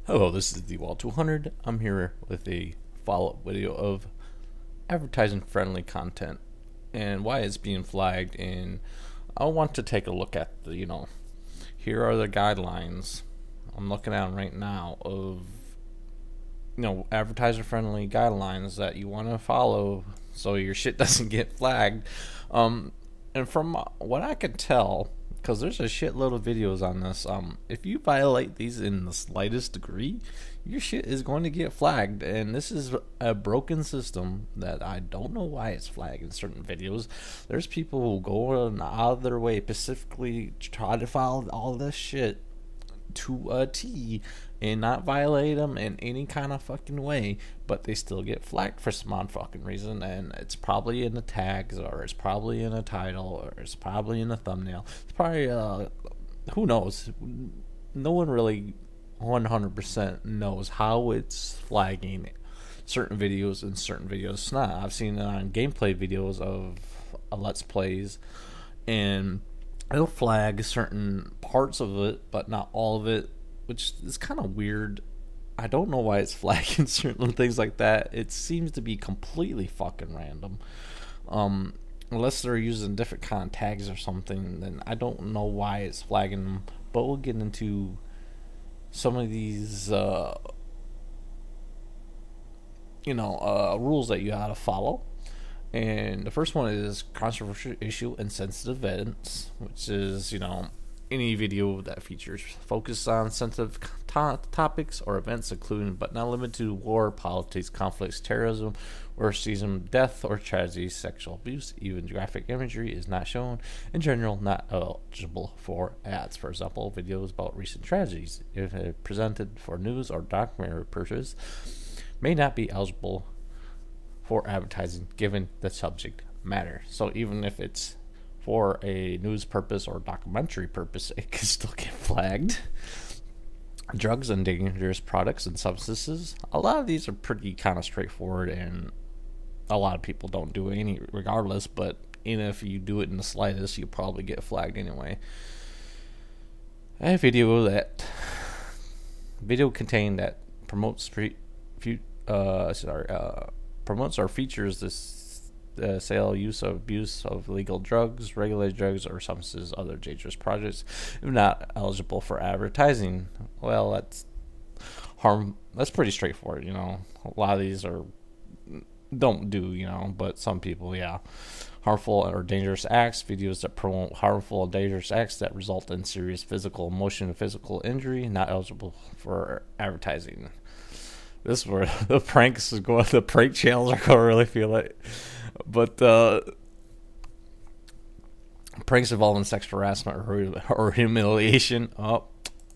Hello, this is the Wall 200. I'm here with a follow-up video of advertising friendly content and why it's being flagged. And I want to take a look at here are the guidelines. I'm looking at them right now of advertiser friendly guidelines that you want to follow so your shit doesn't get flagged. And from what I can tell, because there's a shitload of videos on this, if you violate these in the slightest degree, your shit is going to get flagged. And this is a broken system that I don't know why it's flagged in certain videos. There's people who go out of their way specifically to try to follow all this shit to a T and not violate them in any kind of fucking way, but they still get flagged for some odd fucking reason. And it's probably in the tags, or it's probably in a title, or it's probably in the thumbnail. It's probably who knows. No one really 100% knows how it's flagging certain videos and certain videos it's not. I've seen it on gameplay videos of let's plays, and it'll flag certain parts of it, but not all of it, which is kind of weird. I don't know why it's flagging certain things like that. It seems to be completely fucking random. Unless they're using different kind of tags or something, then I don't know why it's flagging them. But we'll get into some of these, rules that you gotta follow. And the first one is controversial issue and sensitive events, which is, any video that features focus on sensitive topics or events, including but not limited to war, politics, conflicts, terrorism, or season death or tragedy, sexual abuse, even graphic imagery is not shown. In general, not eligible for ads. For example, videos about recent tragedies, if presented for news or documentary purpose, may not be eligible for advertising given the subject matter. So even if it's for a news purpose or documentary purpose, it can still get flagged. Drugs and dangerous products and substances. A lot of these are pretty kind of straightforward, and a lot of people don't do any regardless, but even if you do it in the slightest, you'll probably get flagged anyway. A video contained that promotes promotes or features this sale, use, of abuse of legal drugs, regulated drugs, or substances, other dangerous projects, if not eligible for advertising. Well, that's pretty straightforward. A lot of these don't do, but some people, yeah. Harmful or dangerous acts, videos that promote harmful or dangerous acts that result in serious physical, emotional, physical injury, not eligible for advertising. This is where the pranks is going. The prank channels are going to really feel it. But pranks involving sexual harassment or humiliation. Oh,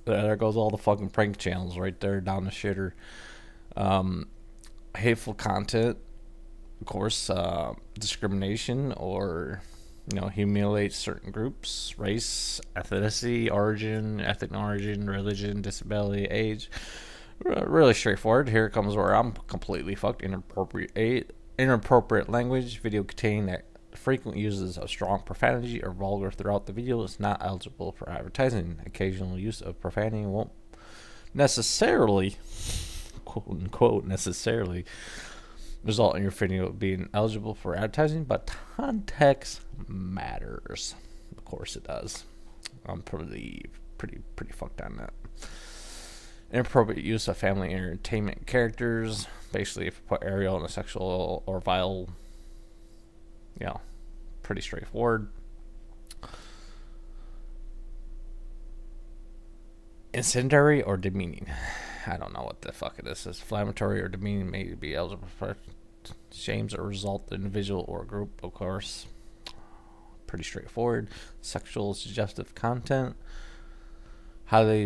there goes all the fucking prank channels right there down the shitter. Hateful content, of course, discrimination or humiliate certain groups, race, ethnicity, ethnic origin, religion, disability, age. Really straightforward. Here comes where I'm completely fucked. Inappropriate language. Video containing that frequently uses a strong profanity or vulgar throughout the video is not eligible for advertising. Occasional use of profanity won't necessarily, quote unquote, necessarily result in your video being eligible for advertising, but context matters. Of course it does. I'm pretty fucked on that. Inappropriate use of family entertainment characters. Basically, if you put Ariel in a sexual or vile, pretty straightforward. Incendiary or demeaning. I don't know what the fuck it is. Inflammatory or demeaning may be eligible for shames or result in individual or group, of course. Pretty straightforward. Sexual suggestive content. How they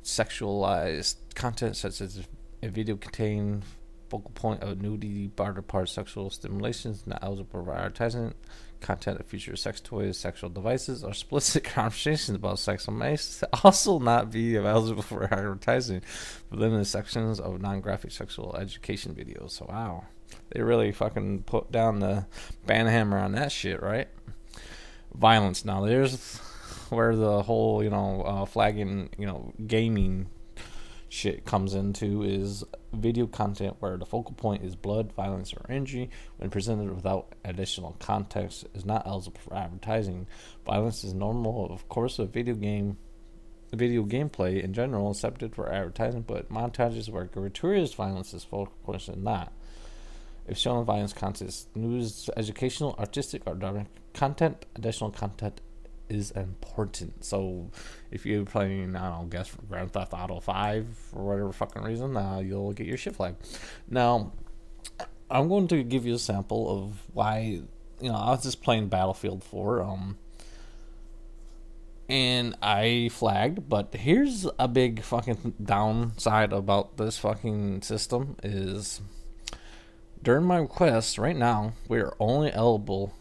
sexualized content such as a video containing focal point of nudity, part sexual stimulations, not eligible for advertising. Content that features sex toys, sexual devices, or explicit conversations about sex may also not be eligible for advertising for limited sections of non-graphic sexual education videos. So wow, they really fucking put down the banhammer on that shit, right? Violence. Now there's where the whole flagging gaming shit comes into is video content where the focal point is blood, violence, or injury when presented without additional context is not eligible for advertising. Violence is normal, of course, a video gameplay in general is accepted for advertising, but montages where gratuitous violence is focal point is not. If shown violence content is news, educational, artistic, or direct content, additional content is important. So if you're playing, I don't know, guess Grand Theft Auto 5 for whatever fucking reason, you'll get your shit flagged. Now, I'm going to give you a sample of why, I was just playing Battlefield 4, and I flagged, but here's a big fucking downside about this fucking system is during my request right now, we're only able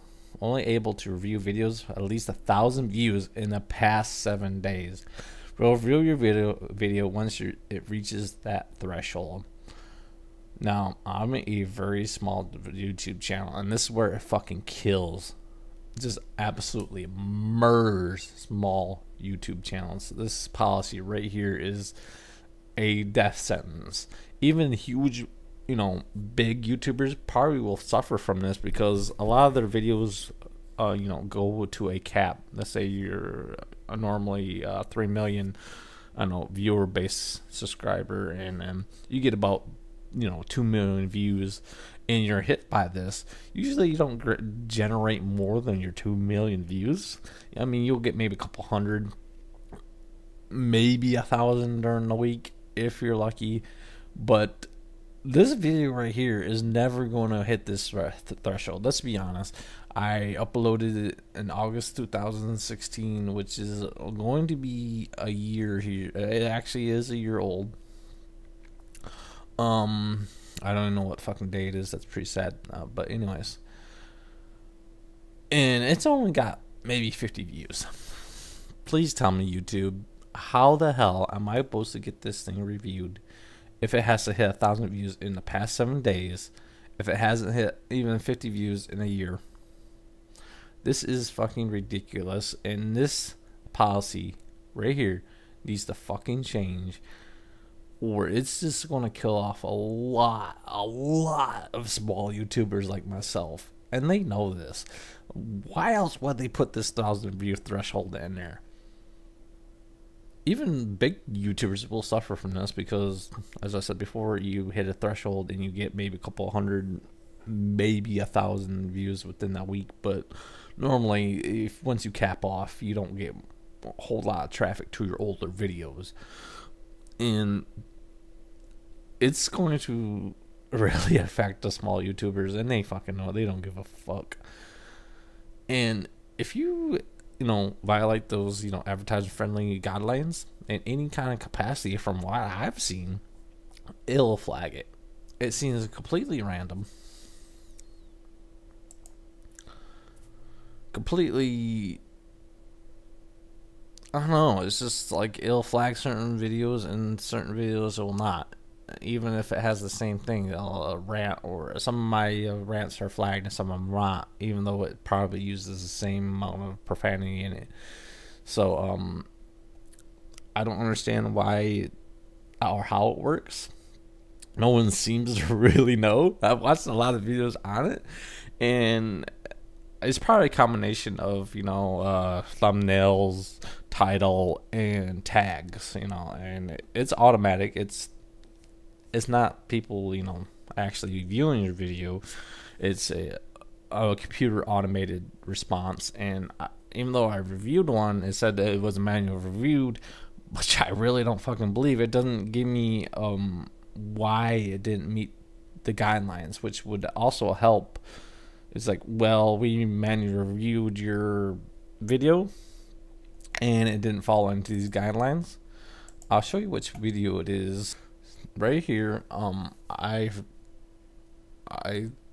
to review videos at least 1,000 views in the past 7 days. We'll review your video once it reaches that threshold. Now, I'm a very small YouTube channel, and this is where it fucking kills. Just absolutely murders small YouTube channels. This policy right here is a death sentence. Even huge, big YouTubers probably will suffer from this because a lot of their videos, go to a cap. Let's say you're a normally 3 million, viewer base subscriber, and you get about 2 million views, and you're hit by this. Usually, you don't generate more than your 2 million views. I mean, you'll get maybe a couple hundred, maybe 1,000 during the week if you're lucky, but this video right here is never going to hit this threshold. Let's be honest. I uploaded it in August 2016, which is going to be a year here. It actually is a year old. I don't even know what fucking day it is. That's pretty sad. But anyways. And it's only got maybe 50 views. Please tell me, YouTube, how the hell am I supposed to get this thing reviewed if it has to hit 1,000 views in the past 7 days, if it hasn't hit even 50 views in a year? This is fucking ridiculous, and this policy right here needs to fucking change, or it's just going to kill off a lot of small YouTubers like myself, and they know this. Why else would they put this 1,000 view threshold in there? Even big YouTubers will suffer from this because, as I said before, you hit a threshold and you get maybe a couple hundred, maybe 1,000 views within that week. But normally, once you cap off, you don't get a whole lot of traffic to your older videos. And it's going to really affect the small YouTubers, and they fucking know it. They don't give a fuck. And if you violate those, advertiser-friendly guidelines in any kind of capacity, from what I've seen, it'll flag it. It seems completely random. Completely, I don't know, it's just like it'll flag certain videos and certain videos it will not. Even if it has the same thing, a rant, or some of my rants are flagged and some of them not, even though it probably uses the same amount of profanity in it. So, I don't understand why or how it works. No one seems to really know. I've watched a lot of videos on it, and it's probably a combination of, thumbnails, title, and tags, and it's automatic. It's not people, actually viewing your video. It's a computer automated response. And even though I reviewed one, it said that it was manual reviewed, which I really don't fucking believe. It doesn't give me why it didn't meet the guidelines, which would also help. It's like, well, we manually reviewed your video and it didn't fall into these guidelines. I'll show you which video it is. Right here, I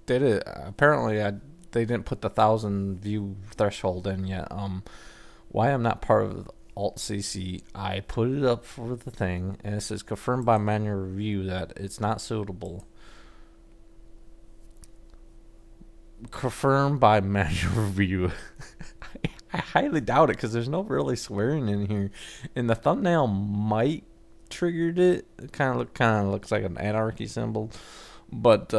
did it. Apparently, they didn't put the 1,000 view threshold in yet. Why I'm not part of Alt CC? I put it up for the thing, and it says confirmed by manual review that it's not suitable. Confirmed by manual review. I highly doubt it because there's no really swearing in here, and the thumbnail might triggered it. It kind of looks like an anarchy symbol, but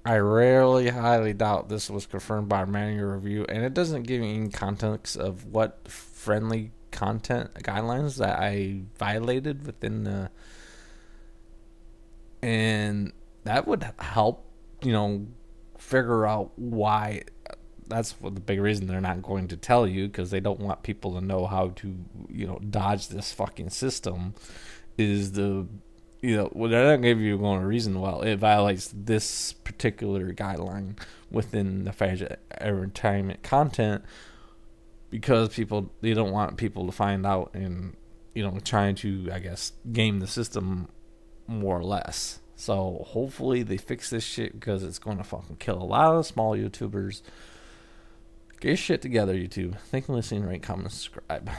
I rarely, highly doubt this was confirmed by a manual review, and it doesn't give me any context of what friendly content guidelines that I violated within the, and that would help, figure out why. That's what the big reason they're not going to tell you, because they don't want people to know how to, dodge this fucking system. Is the, well, they're not giving you a reason. Well, it violates this particular guideline within the financial entertainment content, because they don't want people to find out and, trying to, I guess, game the system more or less. So hopefully they fix this shit, because it's going to fucking kill a lot of small YouTubers. Get your shit together, YouTube. Thank you for listening, rate, comment, subscribe.